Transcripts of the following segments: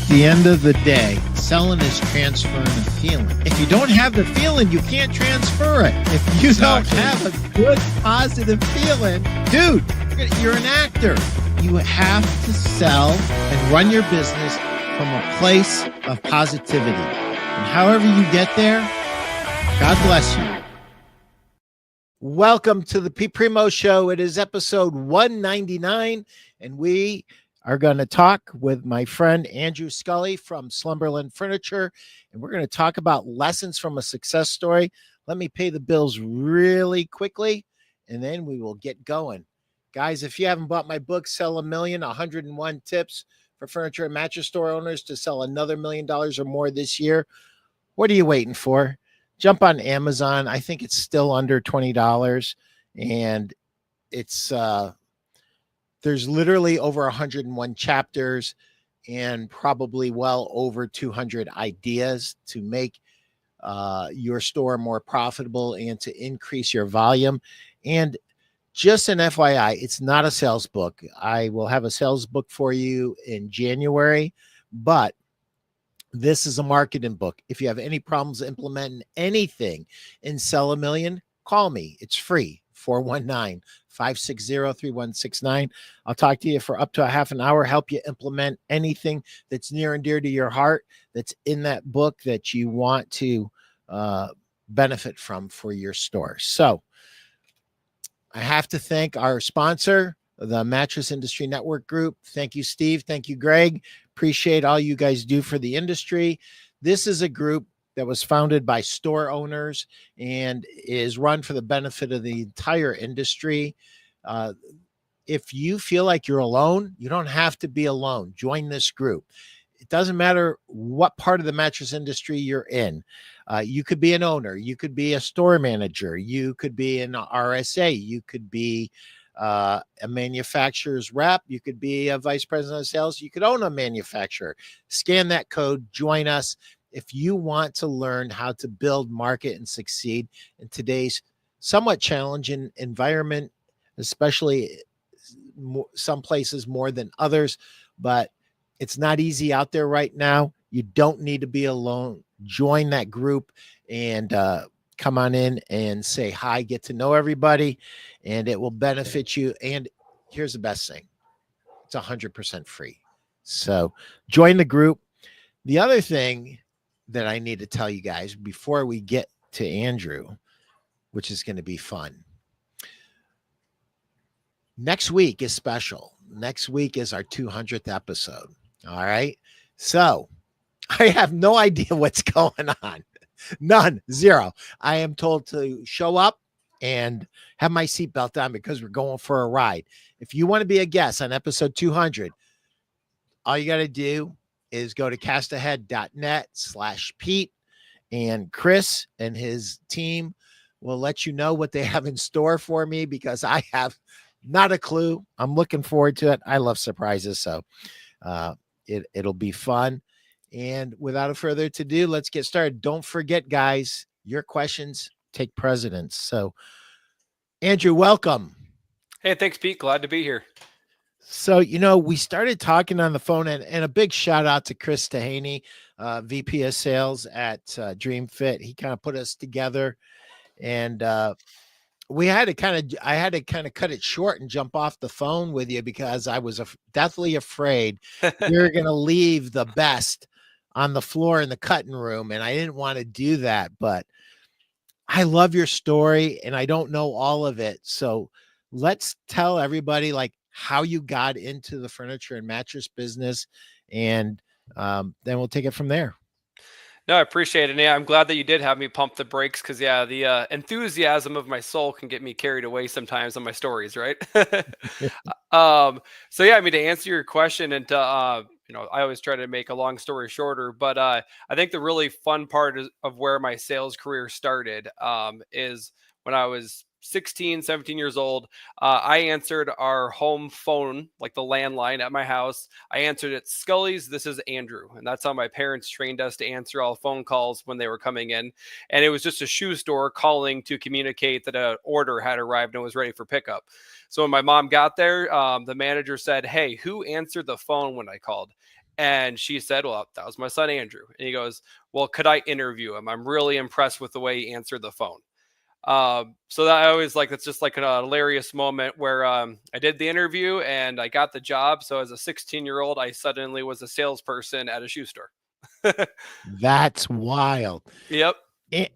the end of the day, selling is transferring a feeling. If you don't have the feeling, you can't transfer it. If you don't have a good, positive feeling, dude, you're an actor. You have to sell and run your business from a place of positivity. And however you get there, God bless you. Welcome to the Primeau Show. It is episode 199, and we are going to talk with my friend Andrew Scully from Slumberland Furniture, and we're going to talk about lessons from a success story. Let me pay the bills really quickly, and then we will get going. Guys, if you haven't bought my book, Sell a Million, 101 Tips for Furniture and Mattress Store Owners to Sell Another $1 million or more this year, what are you waiting for? Jump on Amazon. I think it's still under $20, and it's there's literally over 101 chapters and probably well over 200 ideas to make your store more profitable and to increase your volume. And just an FYI, it's not a sales book. I will have a sales book for you in January, but this is a marketing book. If you have any problems implementing anything in Sell a Million, call me. It's free, 419-560-3169. I'll talk to you for up to a half an hour, help you implement anything that's near and dear to your heart that's in that book that you want to benefit from for your store. So I have to thank our sponsor, the Mattress Industry Network Group. Thank you, Steve. Thank you, Greg. Appreciate all you guys do for the industry. This is a group that was founded by store owners and is run for the benefit of the entire industry. If you feel like you're alone, you don't have to be alone. Join this group. It doesn't matter what part of the mattress industry you're in. You could be an owner. You could be a store manager. You could be an RSA. You could be a manufacturer's rep. You could be a vice president of sales. You could own a manufacturer. Scan that code. Join us. If you want to learn how to build, market, and succeed in today's somewhat challenging environment, especially some places more than others, but it's not easy out there right now. You don't need to be alone. Join that group and come on in and say hi, get to know everybody, and it will benefit you. And here's the best thing. It's 100% free. So join the group. The other thing that I need to tell you guys before we get to Andrew, which is going to be fun. Next week is special. Next week is our 200th episode. All right. So I have no idea what's going on. None, zero. I am told to show up and have my seatbelt on because we're going for a ride. If you want to be a guest on episode 200, all you got to do is go to castahead.net/Pete, and Chris and his team will let you know what they have in store for me because I have not a clue. I'm looking forward to it. I love surprises. So it'll be fun. And without further ado, let's get started. Don't forget, guys, your questions take precedence. So, Andrew, welcome. Hey, thanks, Pete. Glad to be here. So, we started talking on the phone, and a big shout out to Chris Tahaney, VP of Sales at Dream Fit. He kind of put us together, and I had to kind of cut it short and jump off the phone with you because I was deathly afraid you're going to leave the best on the floor in the cutting room. And I didn't want to do that, but I love your story and I don't know all of it. So let's tell everybody how you got into the furniture and mattress business. And then we'll take it from there. No, I appreciate it. Yeah, I'm glad that you did have me pump the brakes because, the enthusiasm of my soul can get me carried away sometimes on my stories, right? To answer your question and I always try to make a long story shorter, but I think the really fun part of where my sales career started is when I was 16, 17 years old. I answered our home phone, like the landline at my house. I answered it, Scully's, this is Andrew. And that's how my parents trained us to answer all phone calls when they were coming in. And it was just a shoe store calling to communicate that an order had arrived and was ready for pickup. So when my mom got there, the manager said, hey, who answered the phone when I called? And she said, well, that was my son, Andrew. And he goes, well, could I interview him? I'm really impressed with the way he answered the phone. So that I always like, that's just like a hilarious moment where I did the interview and I got the job. So as a 16-year-old, I suddenly was a salesperson at a shoe store. That's wild. Yep.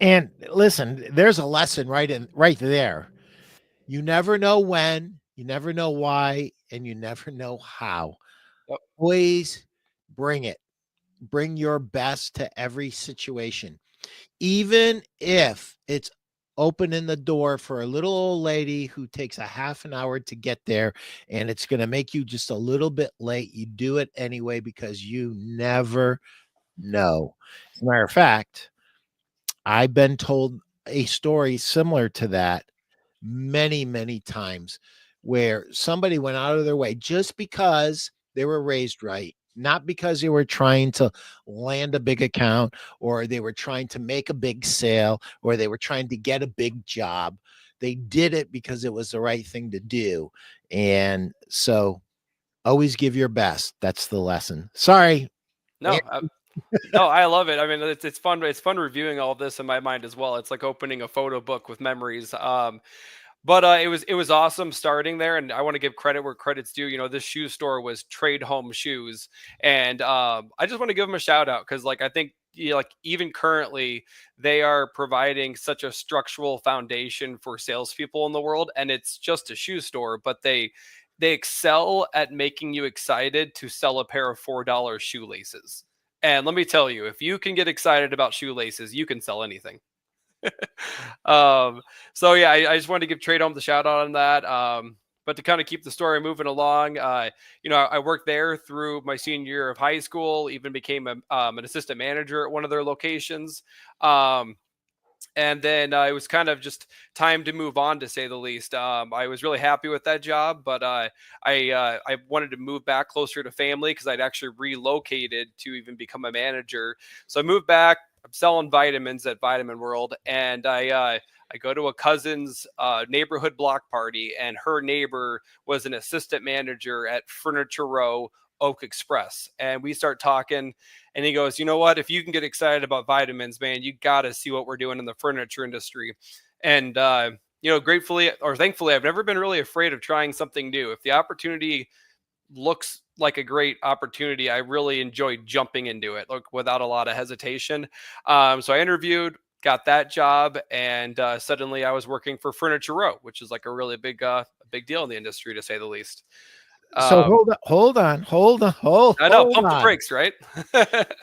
And listen, there's a lesson right there. You never know when, you never know why, and you never know how. Yep. Always bring it. Bring your best to every situation. Even if it's opening the door for a little old lady who takes a half an hour to get there and it's going to make you just a little bit late, you do it anyway because you never know. As a matter of fact, I've been told a story similar to that many, many times where somebody went out of their way just because they were raised right, not because they were trying to land a big account or they were trying to make a big sale or they were trying to get a big job. They did it because it was the right thing to do. And so always give your best. That's the lesson. Sorry. No, no, I love it. I mean, it's fun. It's fun reviewing all of this in my mind as well. It's like opening a photo book with memories. But it was awesome starting there, and I want to give credit where credit's due. You know, this shoe store was Trade Home Shoes, and I just want to give them a shout out because, like, I think like even currently they are providing such a structural foundation for salespeople in the world, and it's just a shoe store, but they excel at making you excited to sell a pair of $4 shoelaces. And let me tell you, if you can get excited about shoelaces, you can sell anything. um, so yeah, I just wanted to give Trade Home the shout out on that. But to kind of keep the story moving along, I worked there through my senior year of high school, even became an assistant manager at one of their locations. And then it was kind of just time to move on, to say the least. I was really happy with that job, but I wanted to move back closer to family because I'd actually relocated to even become a manager. So I moved back. I'm selling vitamins at Vitamin World, and I go to a cousin's neighborhood block party, and her neighbor was an assistant manager at Furniture Row Oak Express, and we start talking. And he goes, you know what? If you can get excited about vitamins, man, you got to see what we're doing in the furniture industry. And, gratefully or thankfully, I've never been really afraid of trying something new. If the opportunity looks like a great opportunity, I really enjoyed jumping into it, like, without a lot of hesitation. So I interviewed, got that job, and suddenly I was working for Furniture Row, which is like a really big deal in the industry, to say the least. So hold on. I know, Hold pump the on. brakes, right?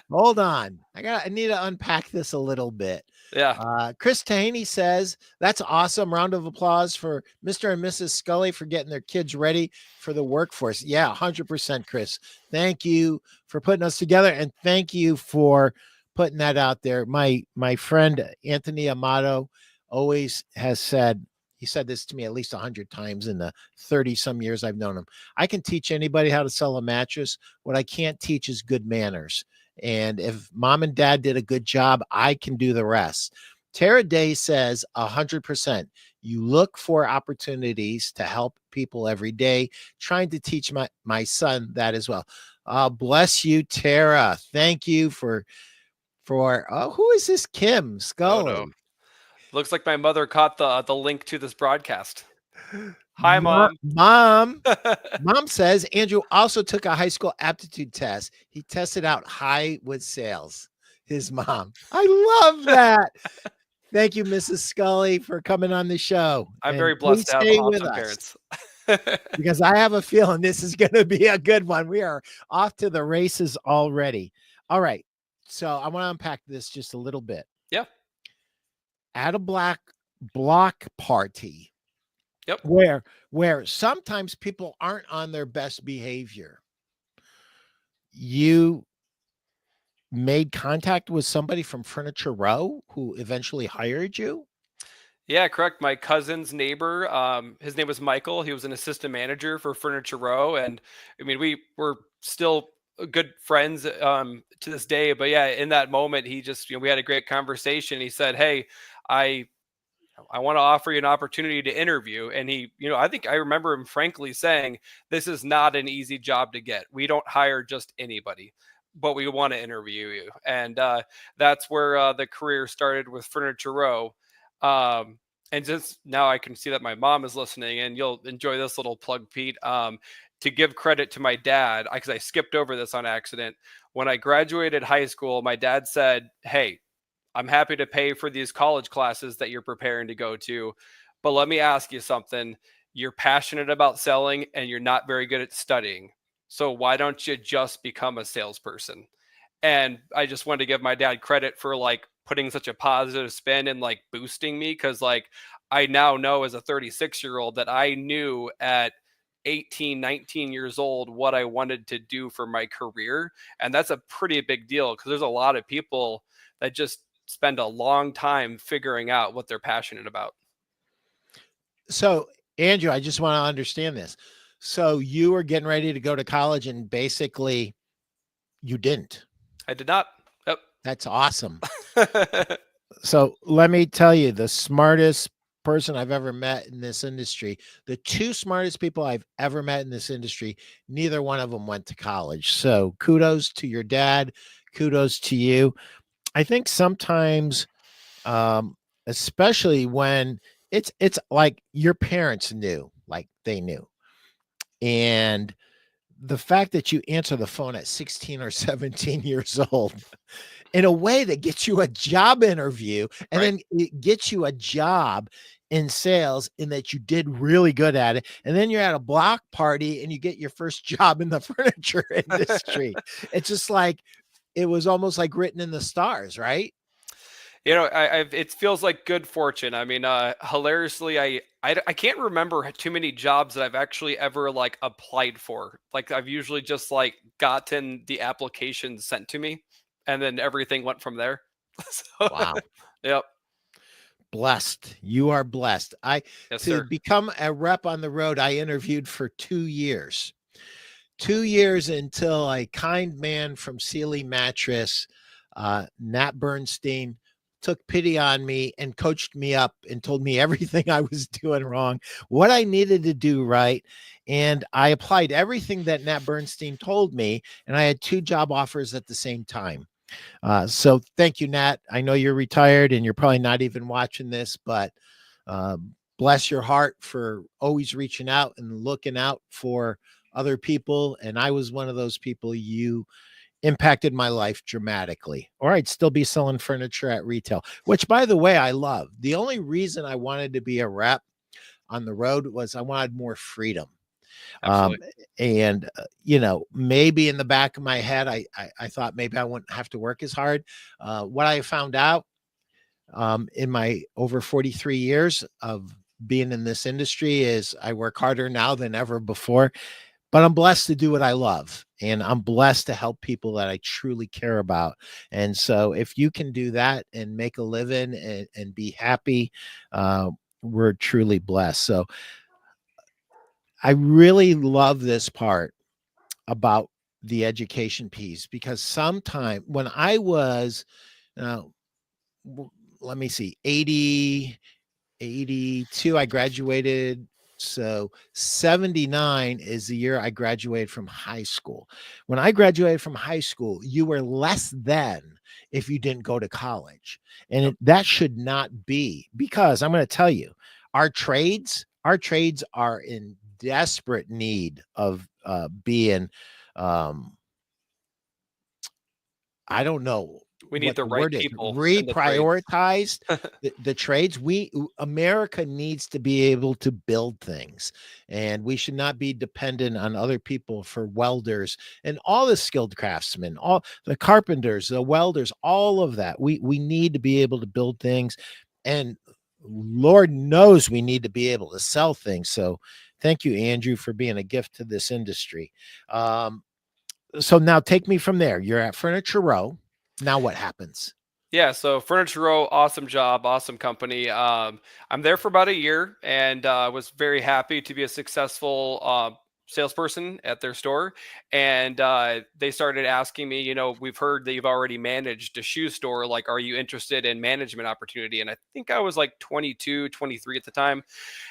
Hold on. I need to unpack this a little bit. Yeah. Chris Tahaney says, that's awesome. Round of applause for Mr. and Mrs. Scully for getting their kids ready for the workforce. Yeah, 100%, Chris. Thank you for putting us together, and thank you for putting that out there. My friend Anthony Amato always has said, he said this to me at least 100 times in the 30 some years I've known him. I can teach anybody how to sell a mattress. What I can't teach is good manners. And if mom and dad did a good job, I can do the rest. Tara Day says 100%. You look for opportunities to help people every day, trying to teach my son that as well. Bless you, Tara. Thank you for who is this? Kim Scully. Oh, no. Looks like my mother caught the link to this broadcast. Hi, Mom. Mom says Andrew also took a high school aptitude test. He tested out high with sales. His mom. I love that. Thank you, Mrs. Scully, for coming on the show. I'm and very blessed to have awesome parents. Because I have a feeling this is going to be a good one. We are off to the races already. All right. So I want to unpack this just a little bit. Yeah. At a block party. Yep. Where sometimes people aren't on their best behavior. You made contact with somebody from Furniture Row who eventually hired you? Yeah, correct. My cousin's neighbor, his name was Michael. He was an assistant manager for Furniture Row, and I mean, we were still good friends to this day. But yeah, in that moment, he just, we had a great conversation. He said, "Hey, I I want to offer you an opportunity to interview. And he, I think I remember him frankly saying, this is not an easy job to get. We don't hire just anybody, but we want to interview you. And that's where the career started with Furniture Row. And just now I can see that my mom is listening, and you'll enjoy this little plug, Pete. To give credit to my dad, because I skipped over this on accident. When I graduated high school, my dad said, hey, I'm happy to pay for these college classes that you're preparing to go to. But let me ask you something. You're passionate about selling and you're not very good at studying. So why don't you just become a salesperson? And I just wanted to give my dad credit for like putting such a positive spin and like boosting me. Cause like I now know as a 36-year-old that I knew at 18, 19 years old what I wanted to do for my career. And that's a pretty big deal because there's a lot of people that just spend a long time figuring out what they're passionate about. So, Andrew, I just want to understand this. So you were getting ready to go to college and basically you didn't. I did not. Yep. That's awesome. So let me tell you, the smartest person I've ever met in this industry, the two smartest people I've ever met in this industry, neither one of them went to college. So kudos to your dad. Kudos to you. I think sometimes, especially when it's like your parents knew, like they knew. And the fact that you answer the phone at 16 or 17 years old in a way that gets you a job interview and then it gets you a job in sales in that you did really good at it. And then you're at a block party and you get your first job in the furniture industry. It's just like, it was almost like written in the stars, right? It feels like good fortune. I mean, hilariously, I can't remember too many jobs that I've actually ever like applied for. Like I've usually just like gotten the application sent to me, and then everything went from there. So, Wow. Yep. Blessed. You are blessed. Yes, To sir. become a rep on the road, I interviewed for 2 years. 2 years until a kind man from Sealy Mattress, Nat Bernstein, took pity on me and coached me up and told me everything I was doing wrong, what I needed to do right. And I applied everything that Nat Bernstein told me, and I had 2 job offers at the same time. So thank you, Nat. I know you're retired and you're probably not even watching this, but uh, bless your heart for always reaching out and looking out for other people. And I was one of those people. You impacted my life dramatically, or I'd still be selling furniture at retail, which, by the way, I love. The only reason I wanted to be a rep on the road was I wanted more freedom. Absolutely. And maybe in the back of my head, I thought maybe I wouldn't have to work as hard. What I found out in my over 43 years of being in this industry is I work harder now than ever before, but I'm blessed to do what I love, and I'm blessed to help people that I truly care about. And so if you can do that and make a living and be happy, we're truly blessed. So I really love this part about the education piece, because sometime when I was, uh, let me see, 82, I graduated. So 79 is the year I graduated from high school. When I graduated from high school, you were less than if you didn't go to college. And that should not be, because I'm going to tell you, our trades are in desperate need of being, I don't know We need what the the right word is, people in the trades. reprioritized. The trades. America needs to be able to build things, and we should not be dependent on other people for welders and all the skilled craftsmen, all the carpenters, the welders, all of that. We need to be able to build things, and Lord knows we need to be able to sell things. So thank you, Andrew, for being a gift to this industry. So now take me from there. You're at Furniture Row. Now what happens? Yeah, so Furniture Row, awesome job, awesome company. I'm there for about a year, and was very happy to be a successful salesperson at their store, and they started asking me, we've heard that you've already managed a shoe store, like, are you interested in management opportunity? And I think I was like 22, 23 at the time,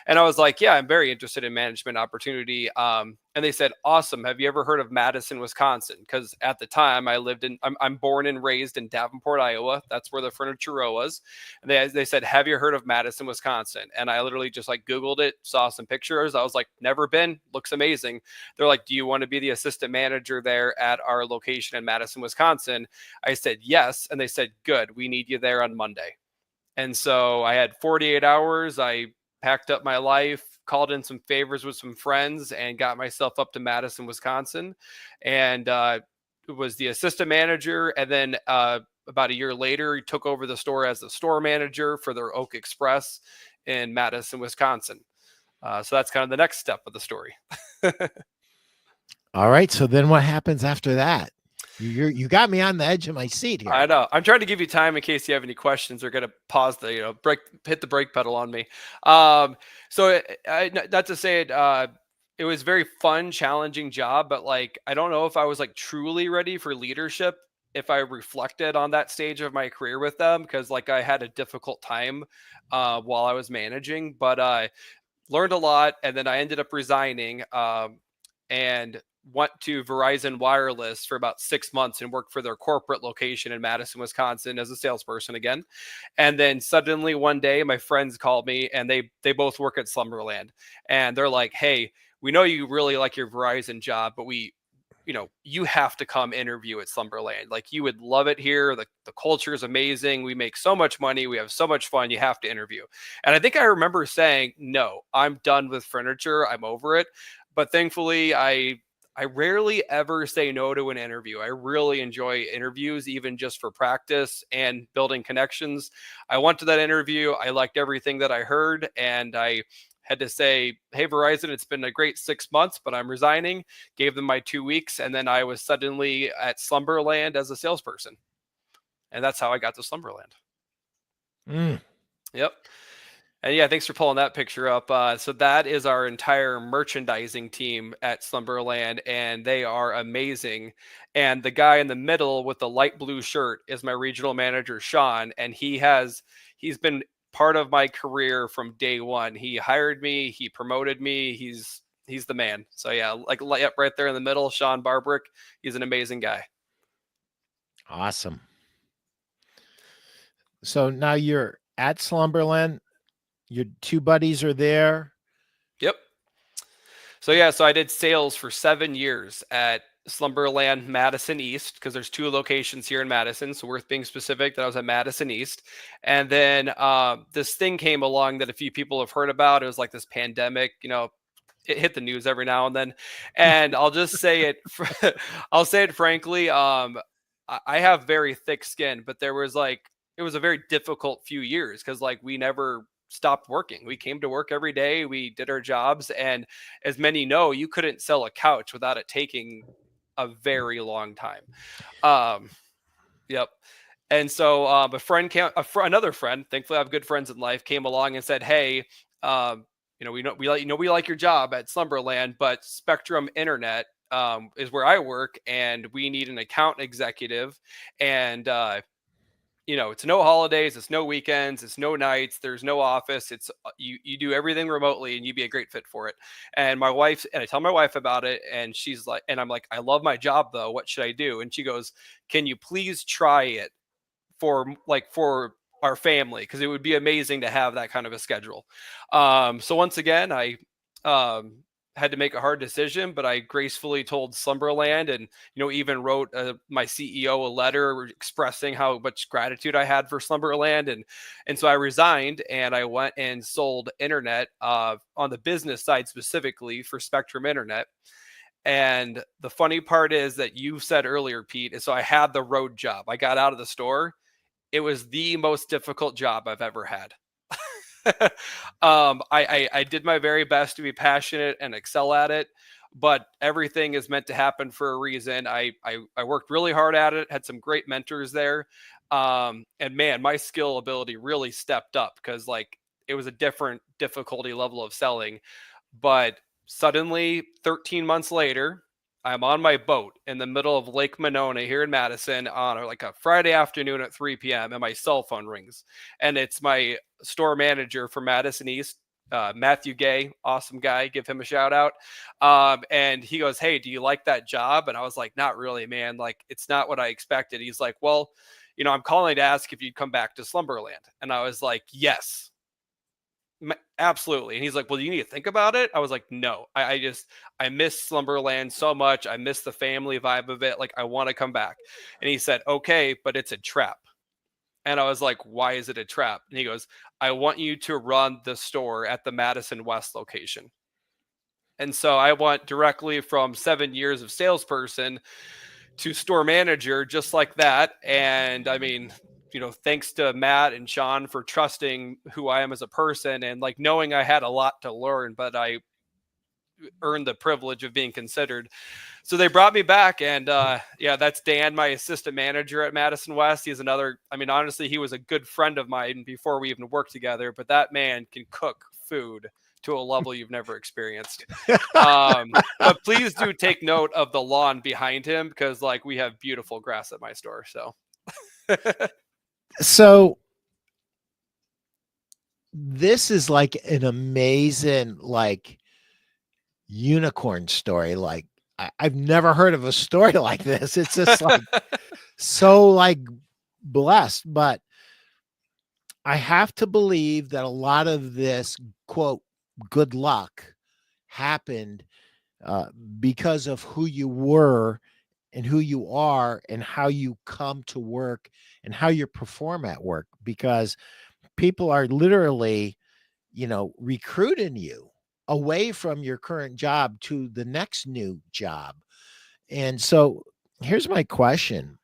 and I was like, yeah, I'm very interested in management opportunity. And they said, awesome. Have you ever heard of Madison, Wisconsin? Because at the time I'm born and raised in Davenport, Iowa. That's where the Furniture Row was. And they said, have you heard of Madison, Wisconsin? And I literally just like Googled it, saw some pictures. I was like, never been, looks amazing. They're like, do you want to be the assistant manager there at our location in Madison, Wisconsin? I said, yes. And they said, good, we need you there on Monday. And so I had 48 hours. I packed up my life, called in some favors with some friends, and got myself up to Madison, Wisconsin, and was the assistant manager. And then about a year later, he took over the store as the store manager for their Oak Express in Madison, Wisconsin. So that's kind of the next step of the story. All right. So then what happens after that? You got me on the edge of my seat here. I know. I'm trying to give you time in case you have any questions or going to pause the, hit the brake pedal on me. So not to say it was very fun, challenging job, but like, I don't know if I was like truly ready for leadership if I reflected on that stage of my career with them, because like I had a difficult time while I was managing, but I learned a lot. And then I ended up resigning and went to Verizon Wireless for about 6 months and worked for their corporate location in Madison, Wisconsin as a salesperson again. And then suddenly one day my friends called me, and they both work at Slumberland, and they're like, hey, we know you really like your Verizon job, but you have to come interview at Slumberland. Like, you would love it here. The culture is amazing. We make so much money. We have so much fun. You have to interview. And I think I remember saying, no, I'm done with furniture. I'm over it. But thankfully, I rarely ever say no to an interview. I really enjoy interviews, even just for practice and building connections. I went to that interview. I liked everything that I heard, and I had to say, hey, Verizon, it's been a great 6 months, but I'm resigning. Gave them my 2 weeks, and then I was suddenly at Slumberland as a salesperson. And that's how I got to Slumberland. Yep. And yeah, thanks for pulling that picture up. So that is our entire merchandising team at Slumberland, and they are amazing. And the guy in the middle with the light blue shirt is my regional manager, Sean, and he's been part of my career from day one. He hired me, he promoted me. He's the man. So yeah, like right there in the middle, Sean Barbrick. He's an amazing guy. Awesome. So now you're at Slumberland. Your two buddies are there. Yep. So yeah, so I did sales for 7 years at Slumberland Madison East, because there's 2 locations here in Madison. So worth being specific that I was at Madison East. And then this thing came along that a few people have heard about. It was like this pandemic, it hit the news every now and then. And I'll just say it, I'll say it frankly. I have very thick skin, but it was a very difficult few years, because like we never stopped working. We came to work every day. We did our jobs. And as many know, you couldn't sell a couch without it taking a very long time. Yep. And so another friend, thankfully I have good friends in life, came along and said, hey, we like your job at Slumberland, but Spectrum Internet is where I work, and we need an account executive. And it's no holidays, it's no weekends, it's no nights, there's no office. It's you do everything remotely, and you'd be a great fit for it. And I tell my wife about it, and she's like, and I'm like, I love my job though. What should I do? And she goes, can you please try it for our family? Because it would be amazing to have that kind of a schedule. So once again, I had to make a hard decision, but I gracefully told Slumberland, and even wrote my CEO a letter expressing how much gratitude I had for Slumberland, and so I resigned, and I went and sold internet on the business side, specifically for Spectrum Internet. And the funny part is that you said earlier, Pete, is so I had the road job. I got out of the store. It was the most difficult job I've ever had. I did my very best to be passionate and excel at it, but everything is meant to happen for a reason. I worked really hard at it, had some great mentors there. And man, my skill ability really stepped up, because like it was a different difficulty level of selling, but suddenly 13 months later, I'm on my boat in the middle of Lake Monona here in Madison on like a Friday afternoon at 3 p.m. and my cell phone rings, and it's my store manager for Madison East, Matthew Gay, awesome guy. Give him a shout out. And he goes, "Hey, do you like that job?" And I was like, "Not really, man. Like, it's not what I expected." He's like, "Well, I'm calling to ask if you'd come back to Slumberland." And I was like, "Yes, absolutely." And he's like, "Well, you need to think about it." I was like, "No, I miss Slumberland so much. I miss the family vibe of it. Like, I want to come back." And he said, "Okay, but it's a trap." And I was like, "Why is it a trap?" And he goes, "I want you to run the store at the Madison West location." And so I went directly from 7 years of salesperson to store manager just like that. And I mean, thanks to Matt and Sean for trusting who I am as a person, and like knowing I had a lot to learn, but I earned the privilege of being considered. So they brought me back, and yeah, that's Dan, my assistant manager at Madison West. He's another, I mean, honestly, he was a good friend of mine before we even worked together, but that man can cook food to a level you've never experienced. But please do take note of the lawn behind him, because like we have beautiful grass at my store. So So this is like an amazing, like, unicorn story. Like, I've never heard of a story like this. It's just like so like blessed. But I have to believe that a lot of this, quote, good luck happened uh, because of who you were and who you are and how you come to work and how you perform at work, because people are literally, recruiting you away from your current job to the next new job. And so here's my question,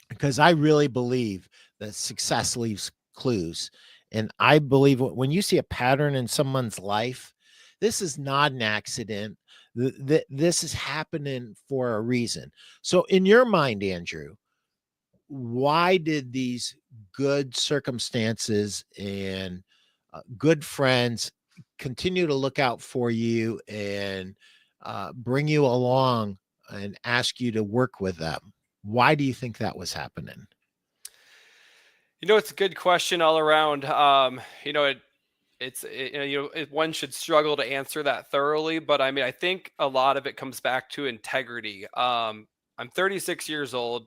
because I really believe that success leaves clues. And I believe when you see a pattern in someone's life, this is not an accident. This is happening for a reason. So, in your mind, Andrew, why did these good circumstances and good friends continue to look out for you and bring you along and ask you to work with them? Why do you think that was happening? it's a good question all around. One should struggle to answer that thoroughly, but I mean, I think a lot of it comes back to integrity. I'm 36 years old,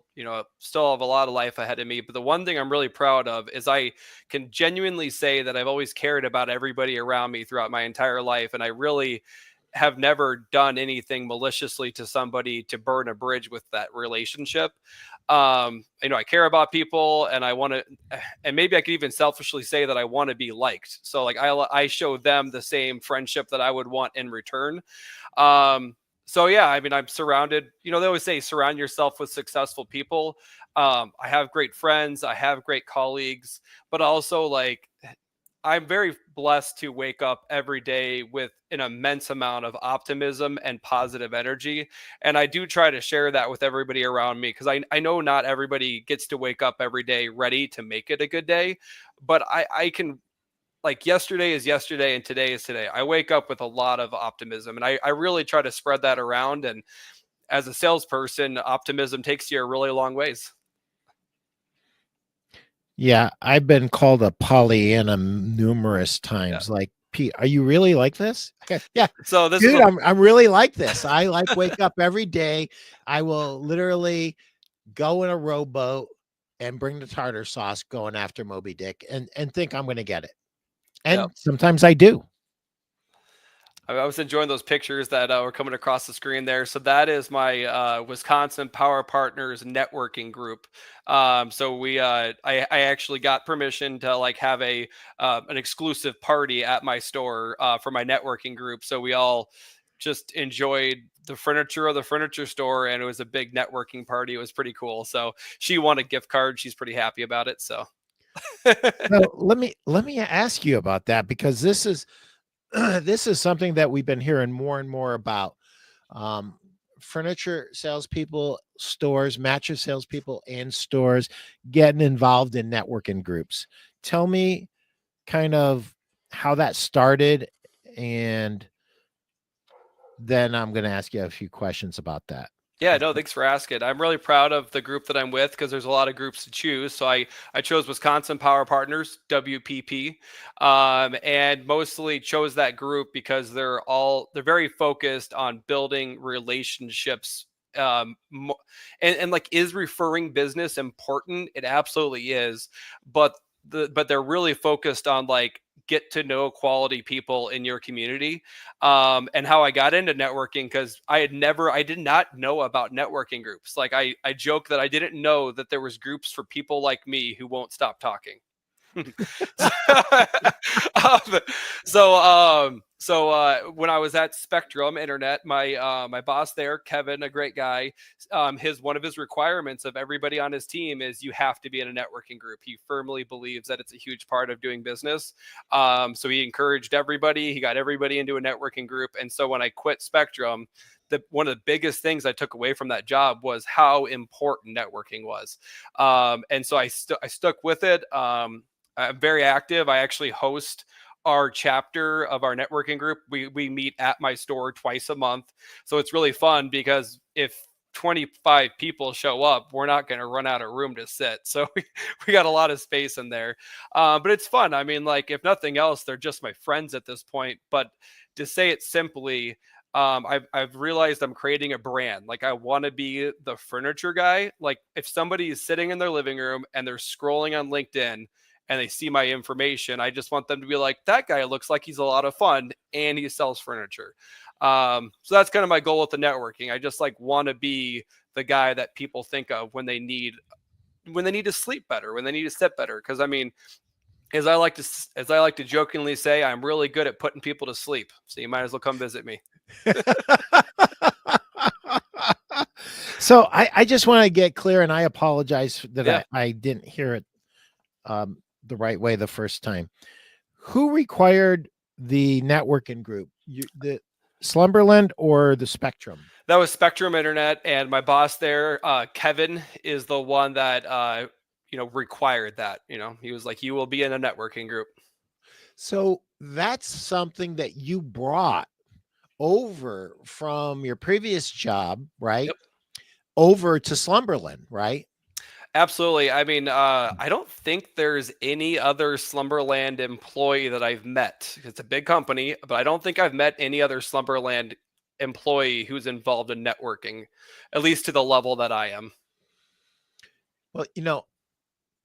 still have a lot of life ahead of me, but the one thing I'm really proud of is I can genuinely say that I've always cared about everybody around me throughout my entire life, and I really have never done anything maliciously to somebody to burn a bridge with that relationship. I care about people, and I want to, and maybe I could even selfishly say that I want to be liked. So like I show them the same friendship that I would want in return. So yeah, I mean, I'm surrounded, they always say surround yourself with successful people. I have great friends, I have great colleagues, but also like I'm very blessed to wake up every day with an immense amount of optimism and positive energy. And I do try to share that with everybody around me, because I know not everybody gets to wake up every day ready to make it a good day. But I can, like, yesterday is yesterday and today is today. I wake up with a lot of optimism, and I really try to spread that around. And as a salesperson, optimism takes you a really long ways. Yeah, I've been called a Pollyanna numerous Yeah. times. Like, Pete, are you really like this? Yeah, So this is dude, what I'm really like this. I like wake up every day. I will literally go in a rowboat and bring the tartar sauce going after Moby Dick and think I'm going to get it. yeah. And sometimes I do. I was enjoying those pictures that were coming across the screen there. So that is my Wisconsin Power Partners networking group. So I actually got permission to like have an exclusive party at my store for my networking group. So we all just enjoyed the furniture of the furniture store, and it was a big networking party. It was pretty cool. So she won a gift card. She's pretty happy about it. So. So let me ask you about that, because this is this is something that we've been hearing more and more about. Um, Furniture salespeople, stores, mattress salespeople, and stores getting involved in networking groups. Tell me kind of how that started and then I'm going to ask you a few questions about that. Yeah, no, thanks for asking. I'm really proud of the group that I'm with because there's a lot of groups to choose. So I chose Wisconsin Power Partners, WPP, and mostly chose that group because they're very focused on building relationships. And like, is referring business important? It absolutely is, but they're really focused on like get to know quality people in your community. And how I got into networking, because I did not know about networking groups. Like I joke that I didn't know that there was groups for people like me who won't stop talking. so, um, when I was at Spectrum Internet, my boss there, Kevin, a great guy, one of his requirements of everybody on his team is you have to be in a networking group. He firmly believes that it's a huge part of doing business. So he encouraged everybody. He got everybody into a networking group. And so when I quit Spectrum, one of the biggest things I took away from that job was how important networking was. And so I stuck with it. I'm very active. I actually host our chapter of our networking group. We meet at my store twice a month. So it's really fun because if 25 people show up, we're not going to run out of room to sit. So we got a lot of space in there. But it's fun. I mean, like, if nothing else, they're just my friends at this point. But to say it simply, I've realized I'm creating a brand. Like, I want to be the furniture guy. Like, if somebody is sitting in their living room and they're scrolling on LinkedIn and they see my information, I just want them to be like, that guy looks like he's a lot of fun and he sells furniture. So that's kind of my goal with the networking. I just like want to be the guy that people think of when they need to sleep better, when they need to sit better. Cause I mean, as I like to jokingly say, I'm really good at putting people to sleep. So you might as well come visit me. So I just want to get clear, and I apologize that Yeah. I didn't hear it the right way the first time. Who required the networking group? The Slumberland or the Spectrum? That was Spectrum Internet, and my boss there, Kevin, is the one that required that. He was like, "You will be in a networking group." So that's something that you brought over from your previous job, right? Yep. Over to Slumberland, right? Absolutely. I mean, I don't think there's any other Slumberland employee that I've met. It's a big company, but I don't think I've met any other Slumberland employee who's involved in networking, at least to the level that I am. Well,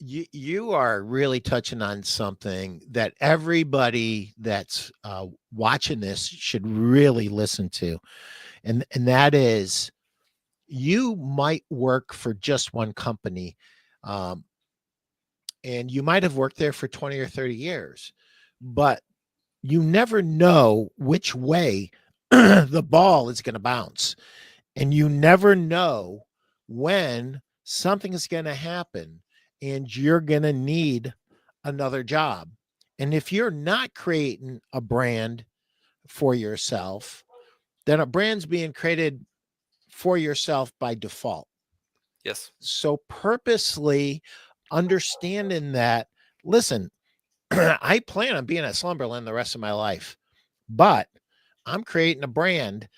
you are really touching on something that everybody that's watching this should really listen to, and that is, you might work for just one company, um, and you might have worked there for 20 or 30 years, but you never know which way the ball is going to bounce, and you never know when something is going to happen and you're going to need another job. And if you're not creating a brand for yourself, then a brand's being created for yourself by default. Yes. So purposely understanding that, listen, I plan on being at Slumberland the rest of my life, but I'm creating a brand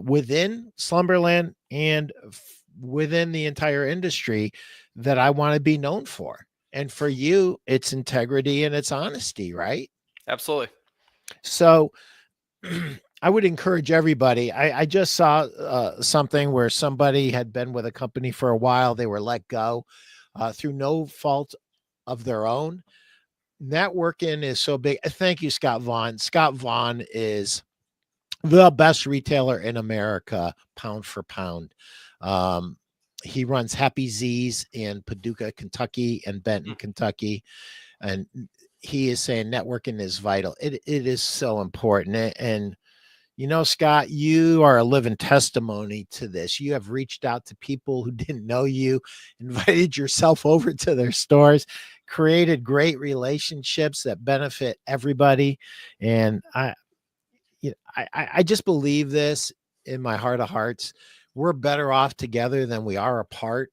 within Slumberland and within the entire industry that I want to be known for. And for you, it's integrity and it's honesty, right? Absolutely. So I would encourage everybody. I just saw something where somebody had been with a company for a while. They were let go through no fault of their own. Networking is so big. Thank you, Scott Vaughn. Scott Vaughn is the best retailer in America, pound for pound. He runs Happy Z's in Paducah, Kentucky, and Benton, Kentucky. And he is saying networking is vital. It is so important. And Scott, you are a living testimony to this. You have reached out to people who didn't know you, invited yourself over to their stores, created great relationships that benefit everybody. And I just believe this in my heart of hearts. We're better off together than we are apart.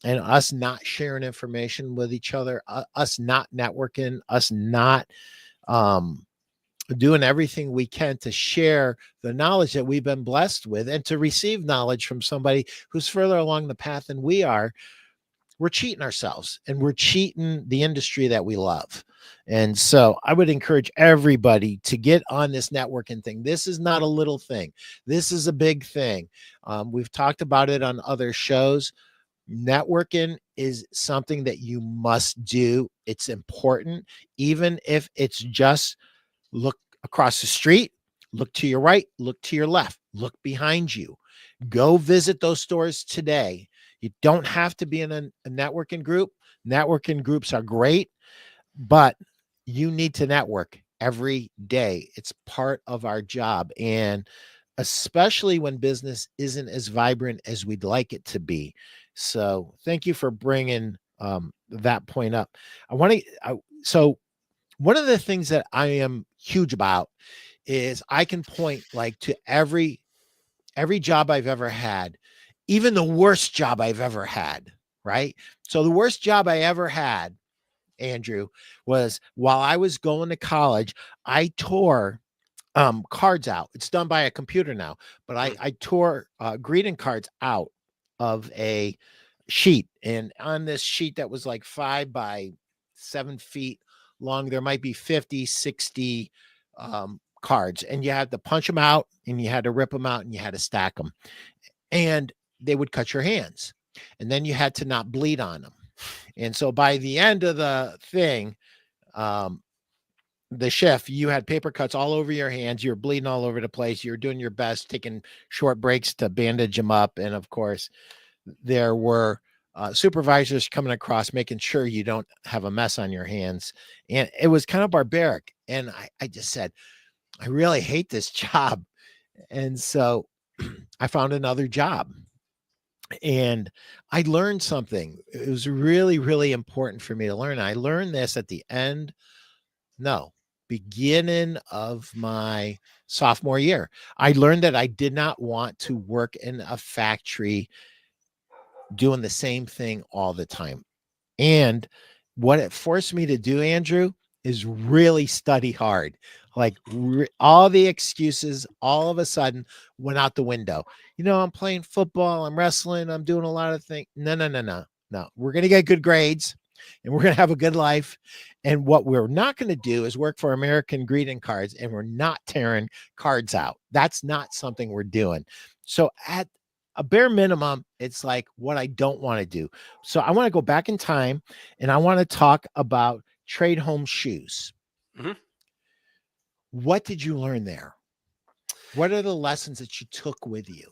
And us not sharing information with each other, us not networking, us not doing everything we can to share the knowledge that we've been blessed with and to receive knowledge from somebody who's further along the path than we are, we're cheating ourselves and we're cheating the industry that we love. And so I would encourage everybody to get on this networking thing. This is not a little thing. This is a big thing. We've talked about it on other shows. Networking is something that you must do. It's important, even if it's just look across the street, look to your right, look to your left, look behind you. Go visit those stores today. You don't have to be in a networking group. Networking groups are great, but you need to network every day. It's part of our job. And especially when business isn't as vibrant as we'd like it to be. So thank you for bringing that point up. So one of the things that I am huge about is I can point like to every job I've ever had, even the worst job I've ever had, right? So the worst job I ever had, Andrew, was while I was going to college, I tore cards out. It's done by a computer now, but I tore greeting cards out of a sheet. And on this sheet that was like 5 by 7 feet long, there might be 50, 60 cards. And you had to punch them out and you had to rip them out and you had to stack them. And they would cut your hands. And then you had to not bleed on them. And so by the end of the thing, the shift, you had paper cuts all over your hands. You were bleeding all over the place. You were doing your best, taking short breaks to bandage them up. And of course, there were supervisors coming across, making sure you don't have a mess on your hands. And it was kind of barbaric. And I just said, I really hate this job. And so I found another job. And I learned something. It was really, really important for me to learn. I learned this at the beginning of my sophomore year. I learned that I did not want to work in a factory doing the same thing all the time. And what it forced me to do, Andrew, is really study hard. Like all the excuses all of a sudden went out the window. I'm playing football, I'm wrestling, I'm doing a lot of things. No. We're going to get good grades and we're going to have a good life. And what we're not going to do is work for American greeting cards, and we're not tearing cards out. That's not something we're doing. So at a bare minimum, it's like what I don't want to do. So I want to go back in time and I want to talk about trade home shoes. Mm-hmm. What did you learn there? What are the lessons that you took with you?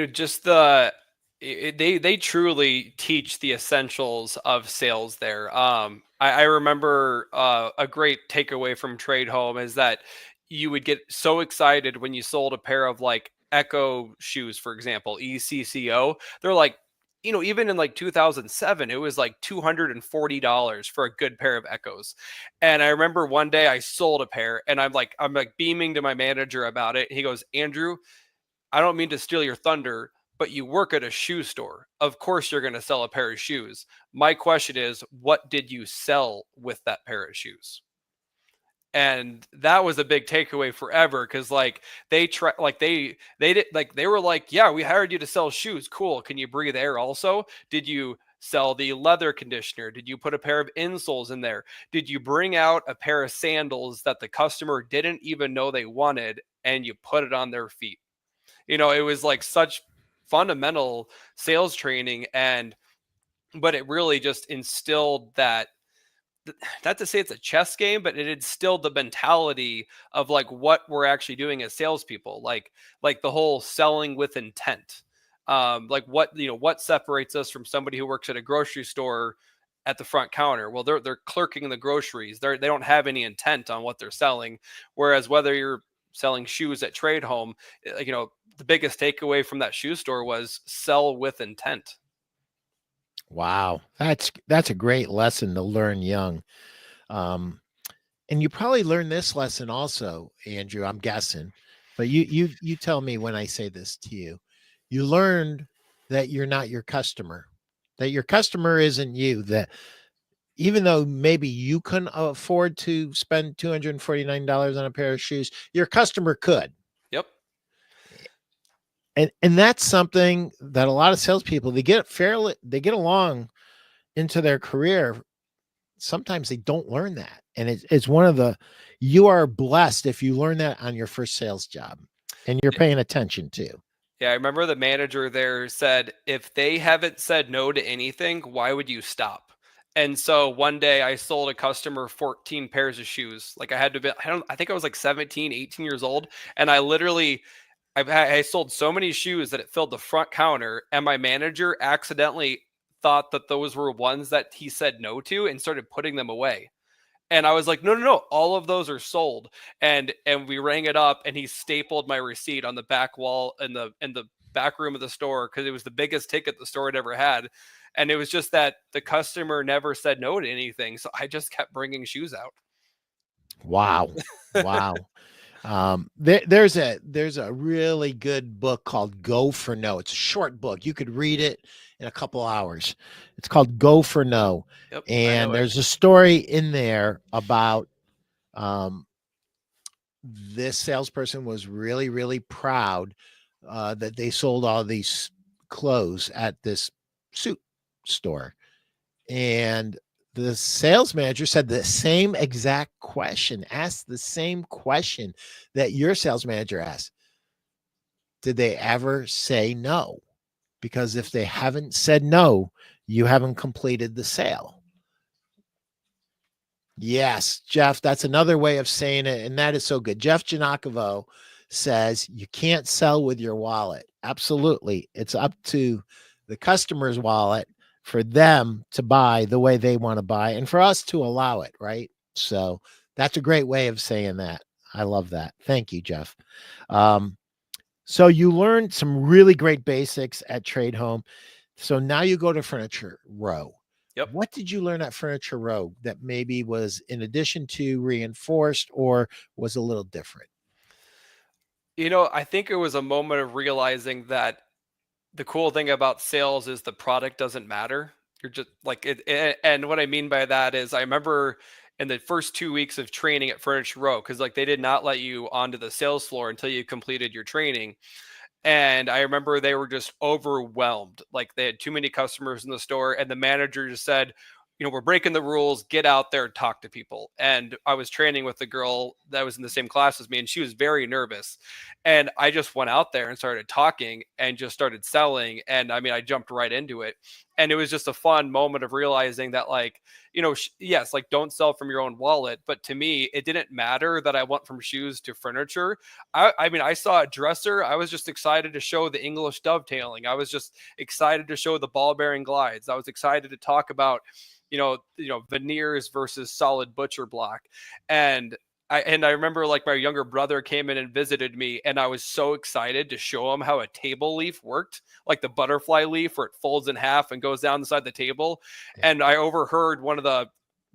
Just they truly teach the essentials of sales there. I remember a great takeaway from Trade Home is that you would get so excited when you sold a pair of like Echo shoes, for example, ECCO. They're like, even in like 2007, it was like $240 for a good pair of Echoes. And I remember one day I sold a pair and I'm like beaming to my manager about it. He goes, Andrew, I don't mean to steal your thunder, but you work at a shoe store. Of course, you're going to sell a pair of shoes. My question is, what did you sell with that pair of shoes? And that was a big takeaway forever, because like they were like, yeah, we hired you to sell shoes. Cool. Can you breathe air also? Did you sell the leather conditioner? Did you put a pair of insoles in there? Did you bring out a pair of sandals that the customer didn't even know they wanted and you put it on their feet? It was like such fundamental sales training, but it really just instilled that, not to say it's a chess game, but it instilled the mentality of like what we're actually doing as salespeople, like the whole selling with intent. Like what separates us from somebody who works at a grocery store at the front counter? Well, they're clerking the groceries. They don't have any intent on what they're selling. Whereas whether you're selling shoes at Trade Home, the biggest takeaway from that shoe store was sell with intent. Wow. That's a great lesson to learn young. And you probably learned this lesson also, Andrew, I'm guessing, but you tell me when I say this to you. You learned that you're not your customer, that your customer isn't you, that even though maybe you couldn't afford to spend $249 on a pair of shoes, your customer could. Yep. And that's something that a lot of salespeople, they get along into their career. Sometimes they don't learn that. And it's one of you are blessed if you learn that on your first sales job and you're paying attention to. Yeah, I remember the manager there said, if they haven't said no to anything, why would you stop? And so one day I sold a customer 14 pairs of shoes. Like I had to be, I think I was like 17, 18 years old. And I sold so many shoes that it filled the front counter. And my manager accidentally thought that those were ones that he said no to and started putting them away. And I was like, no, no, no, all of those are sold. And we rang it up and he stapled my receipt on the back wall in the back room of the store because it was the biggest ticket the store had ever had. And it was just that the customer never said no to anything. So I just kept bringing shoes out. Wow. Wow. There's a really good book called Go for No. It's a short book. You could read it in a couple hours. It's called Go for No. Yep, And there's a story in there about this salesperson was really, really proud that they sold all these clothes at this suit store. And the sales manager said the same exact question, asked the same question that your sales manager asked. Did they ever say no? Because if they haven't said no, you haven't completed the sale. Yes, Jeff, that's another way of saying it. And that is so good. Jeff Janakovo says you can't sell with your wallet. Absolutely. It's up to the customer's wallet for them to buy the way they want to buy and for us to allow it, right? So that's a great way of saying that. I love that. Thank you, Jeff. So you learned some really great basics at Trade Home. So now you go to Furniture Row. Yep. What did you learn at Furniture Row that maybe was in addition to reinforced or was a little different? I think it was a moment of realizing that the cool thing about sales is the product doesn't matter. You're just like it. And what I mean by that is I remember in the first 2 weeks of training at Furniture Row, because like they did not let you onto the sales floor until you completed your training. And I remember they were just overwhelmed. Like they had too many customers in the store. And the manager just said, we're breaking the rules. Get out there and talk to people. And I was training with the girl that was in the same class as me, and she was very nervous. And I just went out there and started talking and just started selling. And I mean, I jumped right into it. And it was just a fun moment of realizing that, like, yes, like don't sell from your own wallet. But to me, it didn't matter that I went from shoes to furniture. I mean, I saw a dresser. I was just excited to show the English dovetailing. I was just excited to show the ball bearing glides. I was excited to talk about veneers versus solid butcher block. And I remember like my younger brother came in and visited me, and I was so excited to show him how a table leaf worked, like the butterfly leaf where it folds in half and goes down the side of the table. Yeah. And I overheard one of the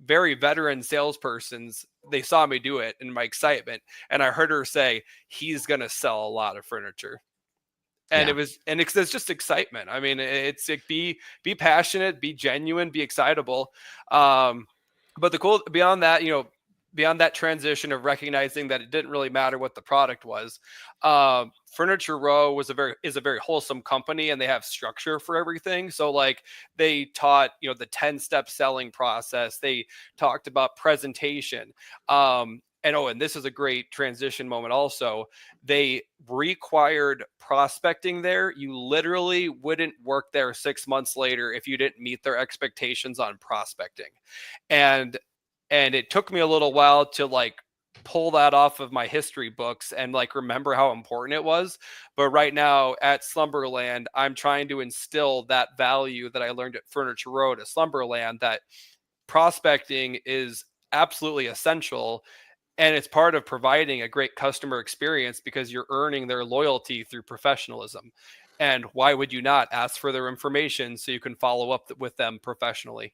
very veteran salespersons, they saw me do it in my excitement. And I heard her say, he's going to sell a lot of furniture. And it's just excitement. I mean, it's like, be passionate, be genuine, be excitable. But the cool beyond that transition of recognizing that it didn't really matter what the product was, Furniture Row is a very wholesome company, and they have structure for everything. So like they taught, the 10-step selling process. They talked about presentation. And this is a great transition moment also. They required prospecting there. You literally wouldn't work there 6 months later if you didn't meet their expectations on prospecting. And it took me a little while to like pull that off of my history books and like remember how important it was. But right now at Slumberland, I'm trying to instill that value that I learned at Furniture Row to Slumberland, that prospecting is absolutely essential. And it's part of providing a great customer experience because you're earning their loyalty through professionalism. And why would you not ask for their information so you can follow up with them professionally?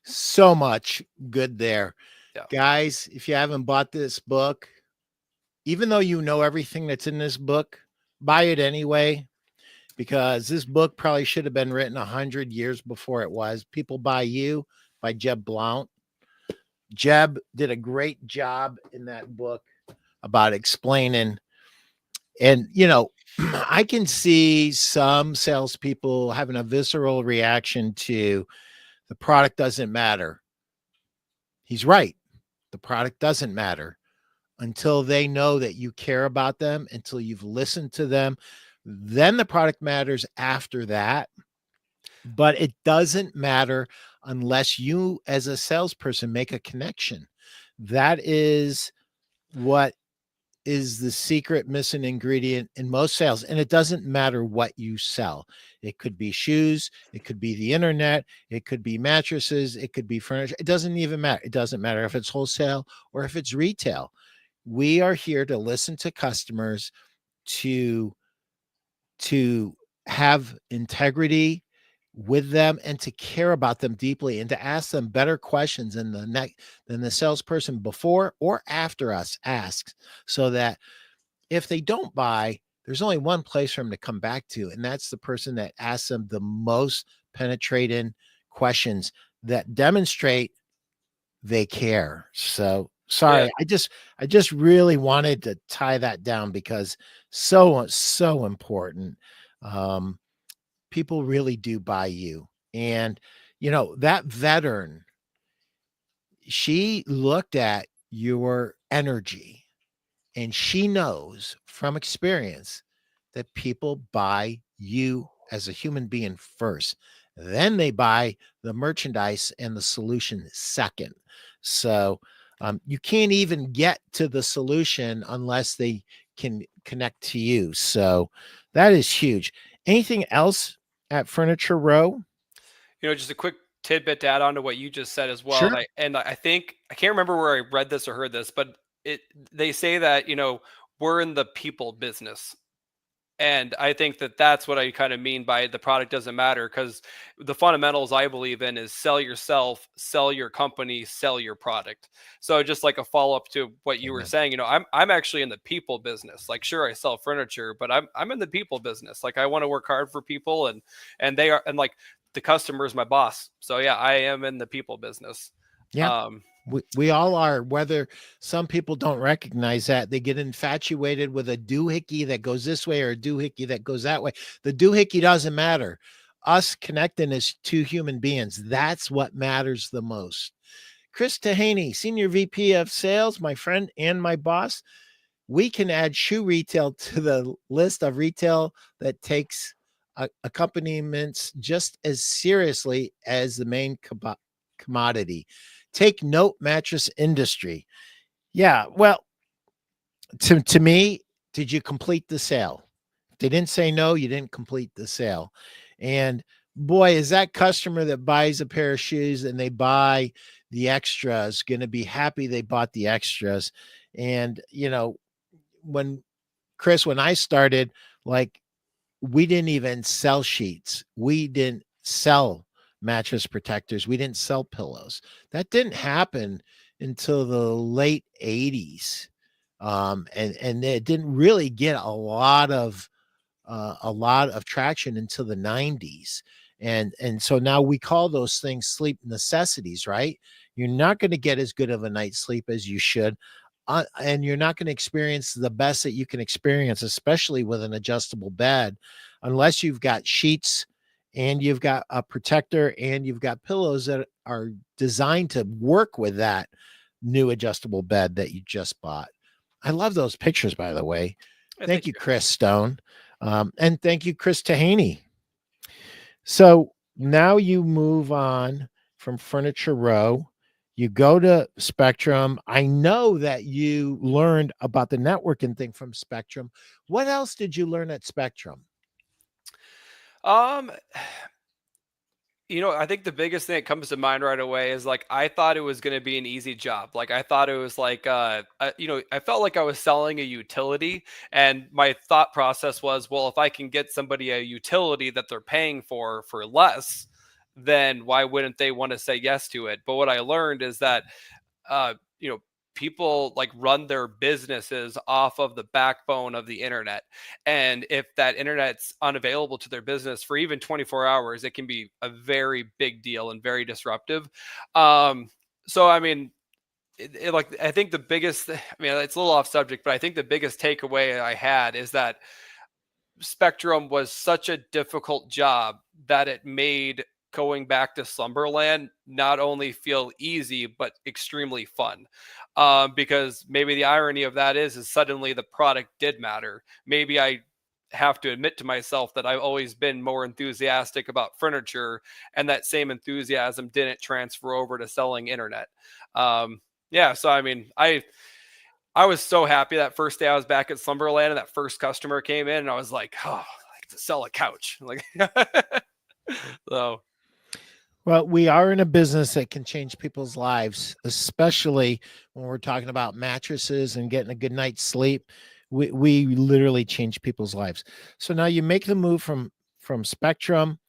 So much good there. Yeah. Guys, if you haven't bought this book, even though you know everything that's in this book, buy it anyway, because this book probably should have been written 100 years before it was. People buy you by Jeb Blount. Jeb did a great job in that book about explaining. And, I can see some salespeople having a visceral reaction to the product doesn't matter. He's right. The product doesn't matter until they know that you care about them, until you've listened to them. Then the product matters after that. But it doesn't matter unless you, as a salesperson, make a connection. That is what is the secret missing ingredient in most sales. And it doesn't matter what you sell. It could be shoes, it could be the internet, it could be mattresses, it could be furniture. It doesn't even matter. It doesn't matter if it's wholesale or if it's retail. We are here to listen to customers, to to have integrity with them, and to care about them deeply, and to ask them better questions than the salesperson before or after us asks, so that if they don't buy, there's only one place for them to come back to, and that's the person that asks them the most penetrating questions that demonstrate they care. So Yeah. sorry, I just really wanted to tie that down because so important. Um, People really do buy you. And that veteran, she looked at your energy, and she knows from experience that people buy you as a human being first. Then they buy the merchandise and the solution second. So you can't even get to the solution unless they can connect to you. So that is huge. Anything else at Furniture Row? Just a quick tidbit to add on to what you just said as well. Sure. And I think I can't remember where I read this or heard this, but they say that we're in the people business. And I think that that's what I kind of mean by the product doesn't matter, because the fundamentals I believe in is sell yourself, sell your company, sell your product. So just like a follow up to what you were Amen. saying, I'm actually in the people business. Like, sure, I sell furniture, but I'm in the people business. Like, I want to work hard for people, and they are, and like the customer is my boss. So yeah, I am in the people business. Yeah. Um, We all are, whether some people don't recognize that. They get infatuated with a doohickey that goes this way or a doohickey that goes that way. The doohickey doesn't matter. Us connecting as two human beings, that's what matters the most. Chris Tahaney, Senior VP of Sales, my friend and my boss. We can add shoe retail to the list of retail that takes accompaniments just as seriously as the main commodity. Take note, Mattress Industry. Yeah, well, to me, did you complete the sale? If they didn't say no, you didn't complete the sale. And boy, is that customer that buys a pair of shoes and they buy the extras going to be happy they bought the extras. And when when I started, like, we didn't even sell sheets. We didn't sell mattress protectors. We didn't sell pillows. That didn't happen until the late 80s. And it didn't really get a lot of traction until the 90s. And so now we call those things sleep necessities, right? You're not going to get as good of a night's sleep as you should. And you're not going to experience the best that you can experience, especially with an adjustable bed, unless you've got sheets and you've got a protector and you've got pillows that are designed to work with that new adjustable bed that you just bought. I love those pictures, by the way. I Thank think you, Chris Stone. And thank you, Chris Tahaney. So now you move on from Furniture Row. You go to Spectrum. I know that you learned about the networking thing from Spectrum. What else did you learn at Spectrum? um I think the biggest thing that comes to mind right away is like I thought it was going to be an easy job. Like I thought it was like I felt like I was selling a utility, and my thought process was, well, if I can get somebody a utility that they're paying for less, then why wouldn't they want to say yes to it? But what I learned is that uh, you know people like run their businesses off of the backbone of the internet. And if that internet's unavailable to their business for even 24 hours, it can be a very big deal and very disruptive. So, I mean, like, I think the biggest, I mean, it's a little off subject, but I think the biggest takeaway I had is that Spectrum was such a difficult job that it made going back to Slumberland not only feel easy but extremely fun. Because maybe the irony of that is suddenly the product did matter. Maybe I have to admit to myself that I've always been more enthusiastic about furniture, and that same enthusiasm didn't transfer over to selling internet. Yeah, so I mean, I was so happy that first day I was back at Slumberland and that first customer came in, and I was like, oh, I get to sell a couch. Like, so. Well, we are in a business that can change people's lives, especially when we're talking about mattresses and getting a good night's sleep. We literally change people's lives. So now you make the move from Spectrum.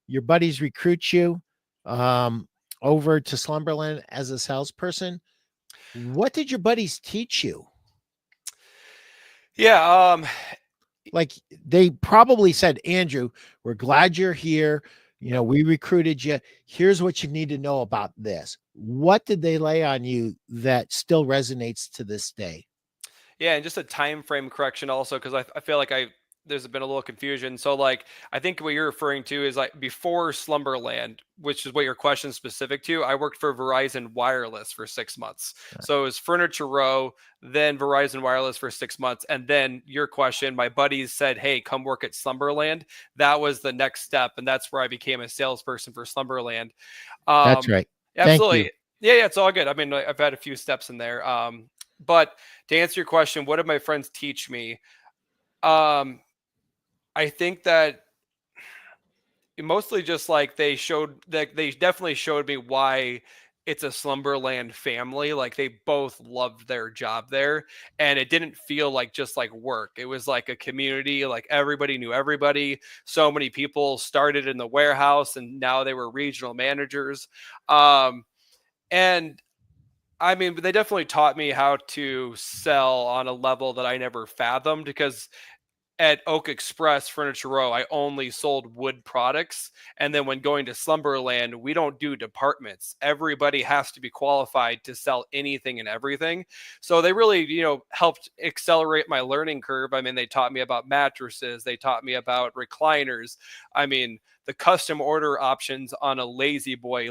Your buddies recruit you over to Slumberland as a salesperson. What did your buddies teach you? Yeah, like they probably said, Andrew, we're glad you're here. You know, we recruited you. Here's what you need to know about this. What did they lay on you that still resonates to this day? yeah, and just a time frame correction also, because I feel like there's been a little confusion. So like, I think what you're referring to is like before Slumberland, which is what your question is specific to. I worked for Verizon Wireless for 6 months. So it was Furniture Row, then Verizon Wireless for 6 months. And then your question, my buddies said, hey, come work at Slumberland. That was the next step. And that's where I became a salesperson for Slumberland. That's right. Absolutely. Thank you. Yeah, it's all good. I mean, I've had a few steps in there. But to answer your question, what did my friends teach me? I think that mostly just like they definitely showed me why it's a Slumberland family. Like they both loved their job there, and it didn't feel like just like work. It was like a community, like everybody knew everybody. So many people started in the warehouse and now they were regional managers. And I mean, they definitely taught me how to sell on a level that I never fathomed, because at Oak Express Furniture Row, I only sold wood products. And then when going to Slumberland, we don't do departments. Everybody has to be qualified to sell anything and everything. So they really, helped accelerate my learning curve. I mean, they taught me about mattresses. They taught me about recliners. I mean, the custom order options on a Lazy Boy,